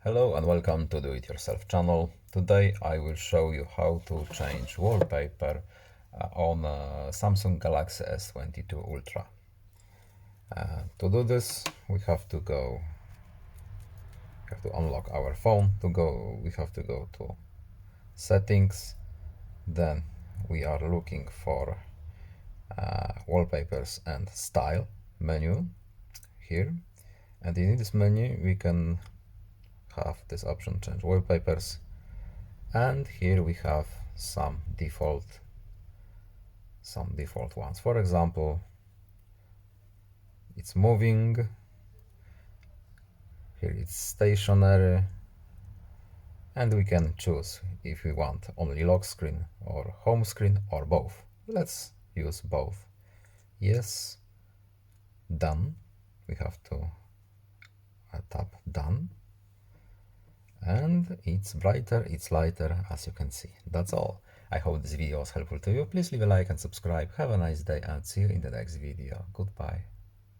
Hello and welcome to Do It Yourself channel. Today I will show you how to change wallpaper on Samsung Galaxy S22 Ultra. To do this we have to unlock our phone. We have to go to settings, then we are looking for wallpapers and style menu here, and in this menu we can have this option change wallpapers, and here we have some default ones. For example, it's moving, here it's stationary, and we can choose if we want only lock screen or home screen or both. Let's use both. Yes, done. We have to tap done, and it's brighter, it's lighter, as you can see. That's all. I hope this video was helpful to you. Please leave a like and subscribe. Have a nice day and see you in the next video. Goodbye.